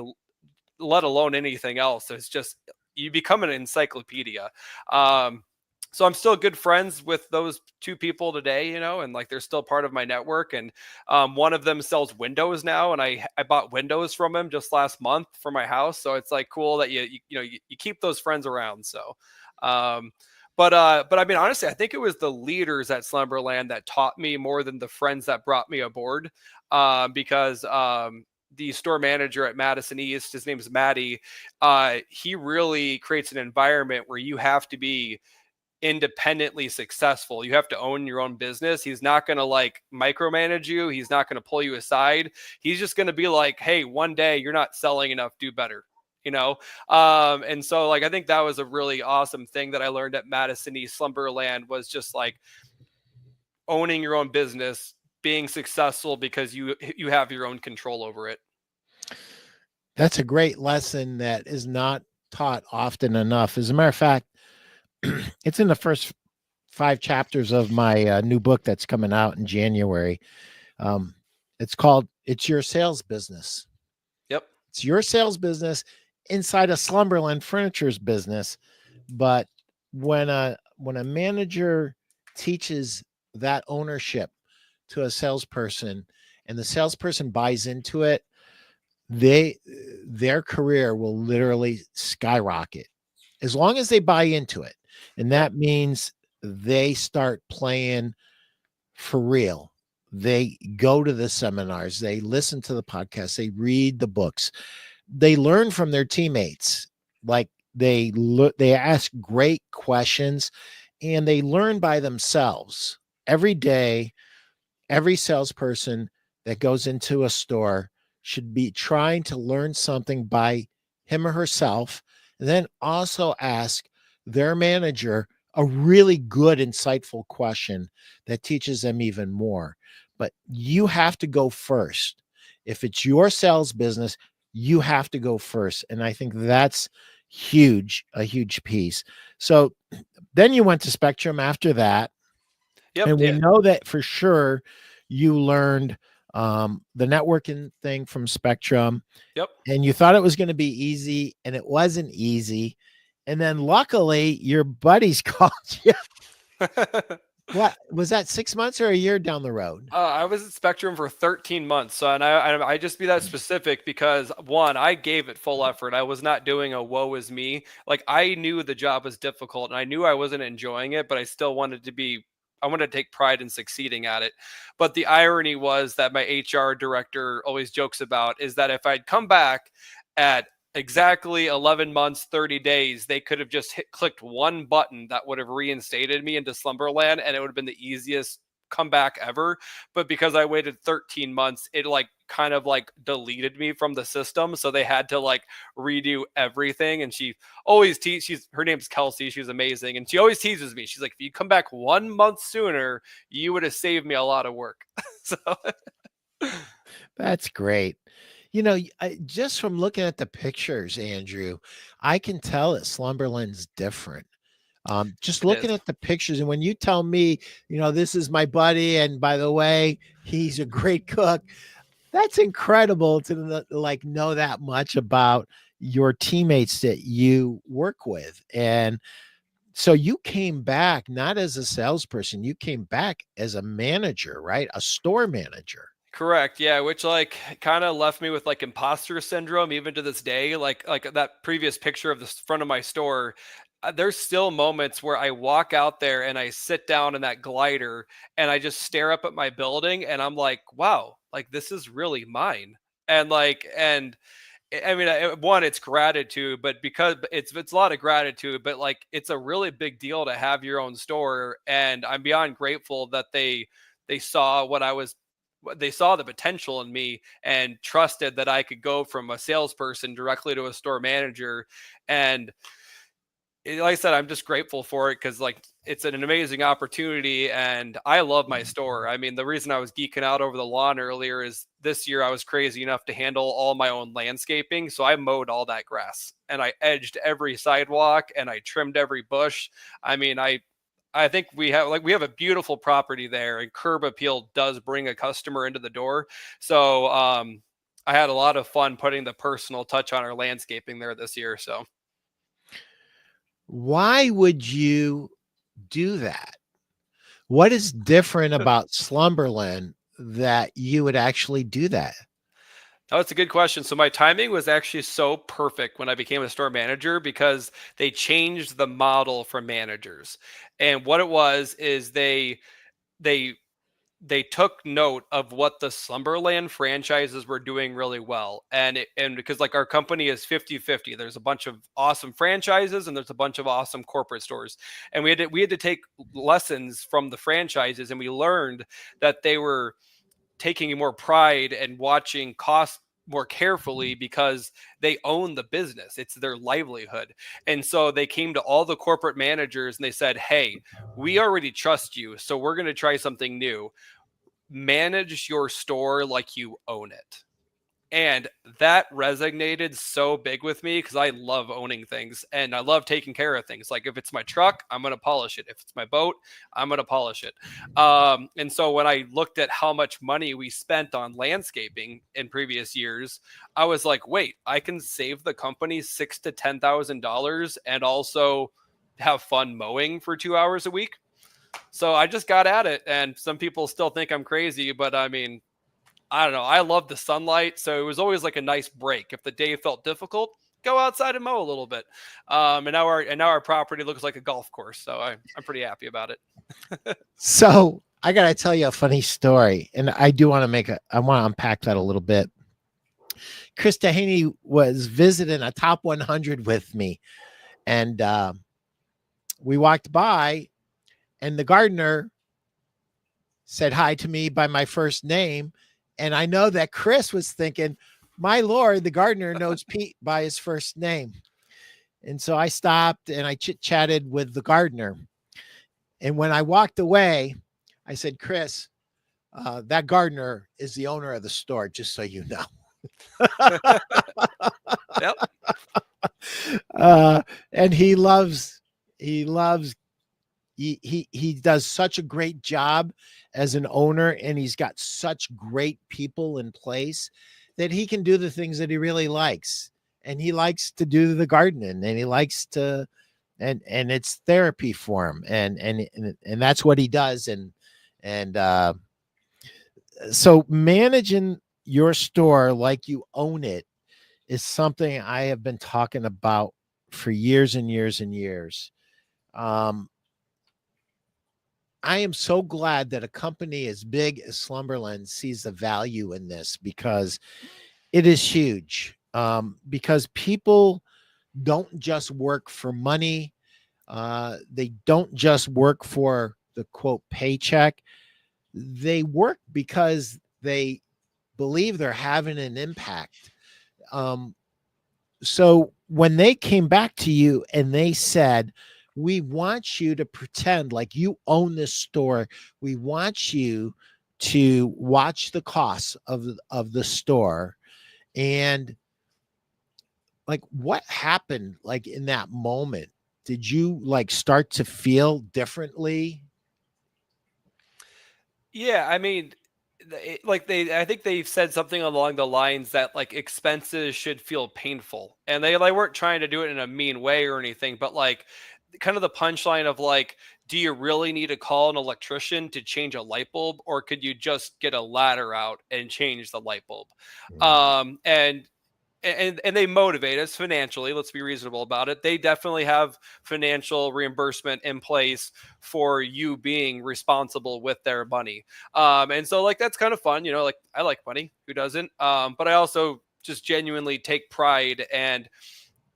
let alone anything else. It's just, you become an encyclopedia. So I'm still good friends with those two people today, and like they're still part of my network. And one of them sells windows now, and I bought windows from him just last month for my house. So it's like cool that you keep those friends around. So, but I mean, honestly, I think it was the leaders at Slumberland that taught me more than the friends that brought me aboard, because the store manager at Madison East, his name is Maddie. He really creates an environment where you have to be independently successful. You have to own your own business. He's not going to like micromanage you. He's not going to pull you aside. He's just going to be like, hey, one day you're not selling enough, do better. And so like, I think that was a really awesome thing that I learned at Madison East Slumberland, was just like owning your own business, being successful because you have your own control over it. That's a great lesson that is not taught often enough. As a matter of fact, it's in the first 5 chapters of my new book that's coming out in January. It's called It's Your Sales Business. Yep. It's your sales business inside a Slumberland Furniture's business. But when a manager teaches that ownership to a salesperson and the salesperson buys into it, their career will literally skyrocket as long as they buy into it. And that means they start playing for real. They go to the seminars, they listen to the podcasts, they read the books, they learn from their teammates. Like they ask great questions and they learn by themselves. Every day, every salesperson that goes into a store should be trying to learn something by him or herself, and then also ask their manager a really good, insightful question that teaches them even more. But you have to go first. If it's your sales business, you have to go first. And I think that's huge, a huge piece. So then you went to Spectrum after that. Yep. And we Yeah. know that for sure you learned the networking thing from Spectrum, Yep. and you thought it was going to be easy, and it wasn't easy. And then luckily your buddies called you. What was that, 6 months or a year down the road? I was at Spectrum for 13 months. So, and I just be that specific because one, I gave it full effort. I was not doing a woe is me. Like I knew the job was difficult and I knew I wasn't enjoying it, but I still I wanted to take pride in succeeding at it. But the irony was that my HR director always jokes about is that if I'd come back at exactly 11 months, 30 days, they could have just clicked one button that would have reinstated me into Slumberland and it would have been the easiest comeback ever. But because I waited 13 months, it like kind of like deleted me from the system. So they had to like redo everything. And she always her name's Kelsey. She's amazing. And she always teases me. She's like, if you come back 1 month sooner, you would have saved me a lot of work. So That's great. Just from looking at the pictures, Andrew, I can tell that Slumberland's different. Just it is. looking at the pictures, and when you tell me, this is my buddy, and by the way, he's a great cook, that's incredible to like know that much about your teammates that you work with. And so you came back not as a salesperson, you came back as a manager, right? A store manager. Correct. Yeah, which like kind of left me with like imposter syndrome even to this day. Like that previous picture of the front of my store, there's still moments where I walk out there and I sit down in that glider and I just stare up at my building and I'm like, wow, like this is really mine. One, it's gratitude, but because it's a lot of gratitude, but like it's a really big deal to have your own store, and I'm beyond grateful that they saw they saw the potential in me and trusted that I could go from a salesperson directly to a store manager. And like I said, I'm just grateful for it because like it's an amazing opportunity and I love my store. I mean, the reason I was geeking out over the lawn earlier is this year I was crazy enough to handle all my own landscaping. So I mowed all that grass and I edged every sidewalk and I trimmed every bush. I mean, I think we have a beautiful property there, and curb appeal does bring a customer into the door. So I had a lot of fun putting the personal touch on our landscaping there this year. So Why would you do that? What is different about Slumberland that you would actually do that? oh, that's a good question. So my timing was actually so perfect when I became a store manager because they changed the model for managers. And what it was is they they took note of what the Slumberland franchises were doing really well. And because like our company is 50-50, there's a bunch of awesome franchises and there's a bunch of awesome corporate stores. And we had to take lessons from the franchises and we learned that they were taking more pride and watching costs more carefully because they own the business. It's their livelihood. And so they came to all the corporate managers and they said, hey, we already trust you. So we're going to try something new. Manage your store like you own it. And that resonated so big with me because I love owning things and I love taking care of things. Like if it's my truck, I'm going to polish it. If it's my boat, I'm going to polish it. And so when I looked at how much money we spent on landscaping in previous years, I was like, wait, I can save the company $6,000 to $10,000 and also have fun mowing for 2 hours a week. So I just got at it, and some people still think I'm crazy, but I mean, I don't know. I love the sunlight, so it was always like a nice break. If the day felt difficult, go outside and mow a little bit. And now our property looks like a golf course, so I'm pretty happy about it. So I got to tell you a funny story, and I do want to I want to unpack that a little bit. Chris Dehaney was visiting a top 100 with me, and we walked by, and the gardener said hi to me by my first name. And I know that Chris was thinking, my Lord, the gardener knows Pete by his first name. And so I stopped and I chit chatted with the gardener. And when I walked away, I said, Chris, that gardener is the owner of the store, just so you know. Yep. And he loves, he does such a great job as an owner, and he's got such great people in place that he can do the things that he really likes. And he likes to do the gardening, and he likes to, and it's therapy for him. And that's what he does. And so managing your store like you own it is something I have been talking about for years and years and years. I am so glad that a company as big as Slumberland sees the value in this, because it is huge. Because people don't just work for money. They don't just work for the quote paycheck. They work because they believe they're having an impact. So when they came back to you and they said, we want you to pretend like you own this store. We want you to watch the costs of the store. And like, what happened like in that moment? Did you like start to feel differently? Yeah, I mean, I think they've said something along the lines that like expenses should feel painful, and they like weren't trying to do it in a mean way or anything, but like kind of the punchline of like, do you really need to call an electrician to change a light bulb, or could you just get a ladder out and change the light bulb? Mm. And and they motivate us financially. Let's be reasonable about it. They definitely have financial reimbursement in place for you being responsible with their money. And so like that's kind of fun, you know, like I like money, who doesn't? But I also just genuinely take pride and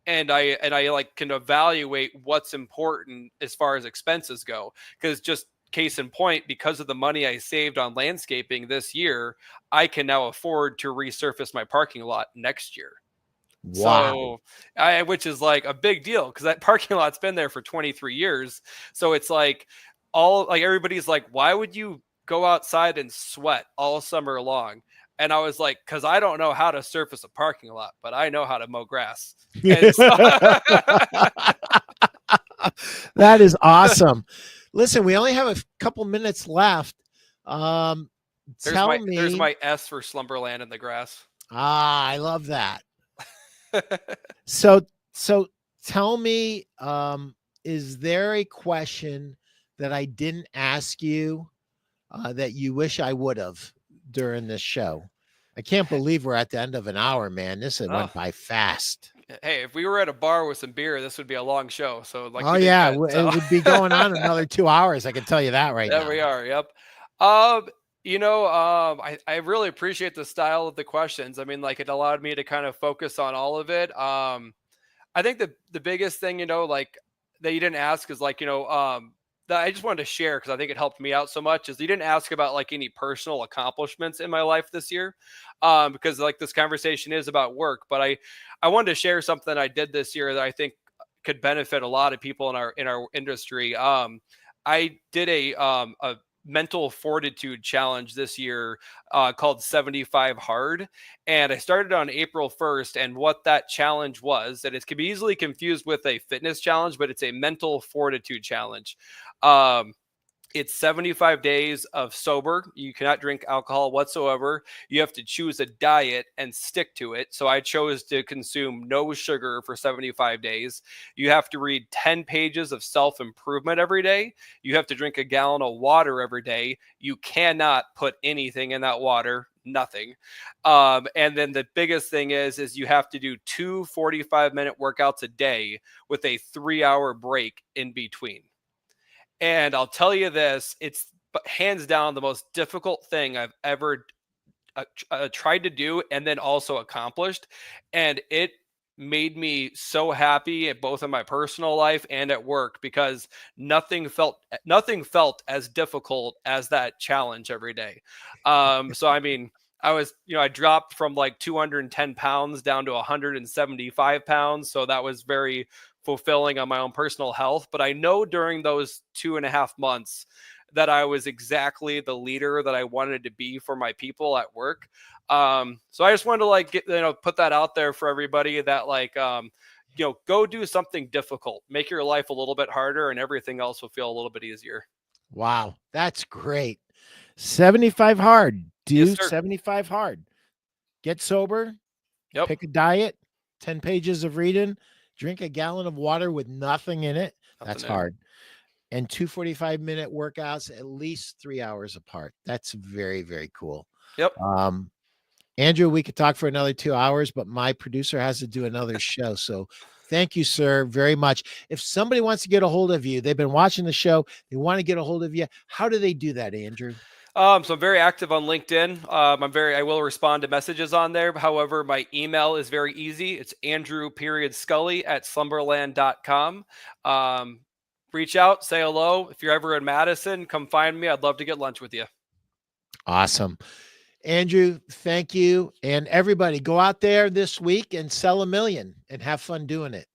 I like can evaluate what's important as far as expenses go, because just case in point, because of the money I saved on landscaping this year, I can now afford to resurface my parking lot next year. Wow. So, which is like a big deal because that parking lot's been there for 23 years. So it's like everybody's like, why would you go outside and sweat all summer long? And I was like, because I don't know how to surface a parking lot, but I know how to mow grass. And so, That is awesome. Listen, we only have a couple minutes left. Um, tell there's me. my S for Slumberland in the grass. I love that. So tell me, is there a question that I didn't ask you that you wish I would have during this show? I can't believe we're at the end of an hour, man. This Oh, went by fast. hey, if we were at a bar with some beer, this would be a long show. So like Oh we did yeah, good. it So would be going on another 2 hours. I can tell you that right there now. we are. Yep. Um, I really appreciate the style of the questions. I mean, like it allowed me to kind of focus on all of it. I think the biggest thing, like that you didn't ask is like, that I just wanted to share because I think it helped me out so much is you didn't ask about like any personal accomplishments in my life this year. Because like this conversation is about work, but I wanted to share something I did this year that I think could benefit a lot of people in our industry. I did a mental fortitude challenge this year called 75 Hard. And I started on April 1st. And what that challenge was, that it can be easily confused with a fitness challenge, but it's a mental fortitude challenge. Um, it's 75 days of sober. You cannot drink alcohol whatsoever. You have to choose a diet and stick to it. So I chose to consume no sugar for 75 days. You have to read 10 pages of self improvement every day. You have to drink a gallon of water every day. You cannot put anything in that water. Nothing. And then the biggest thing is you have to do two 45-minute workouts a day with a 3-hour break in between. And I'll tell you this, it's hands down the most difficult thing I've ever tried to do and then also accomplished. And it made me so happy at both in my personal life and at work because nothing felt as difficult as that challenge every day. So I mean, I dropped from like 210 pounds down to 175 pounds. So that was very fulfilling on my own personal health. But I know during those 2.5 months that I was exactly the leader that I wanted to be for my people at work. So I just wanted to like put that out there for everybody that like go do something difficult, make your life a little bit harder, and everything else will feel a little bit easier. Wow, that's great. 75 hard. Yes, Do sir. 75 hard. Get sober. Yep. Pick a diet. 10 pages of reading. Drink a gallon of water with nothing in it. That's Nothing in it. hard. And 2 45-minute workouts at least 3 hours apart. That's very, very cool. Yep. Andrew, we could talk for another 2 hours, but my producer has to do another show. So thank you, sir, very much. If somebody wants to get a hold of you, they've been watching the show, they want to get a hold of you. How do they do that, Andrew? So I'm very active on LinkedIn. I will respond to messages on there. However, my email is very easy. It's Andrew.Scully@slumberland.com. Reach out, say hello. If you're ever in Madison, come find me. I'd love to get lunch with you. Awesome. Andrew, thank you. And everybody, go out there this week and sell 1 million and have fun doing it.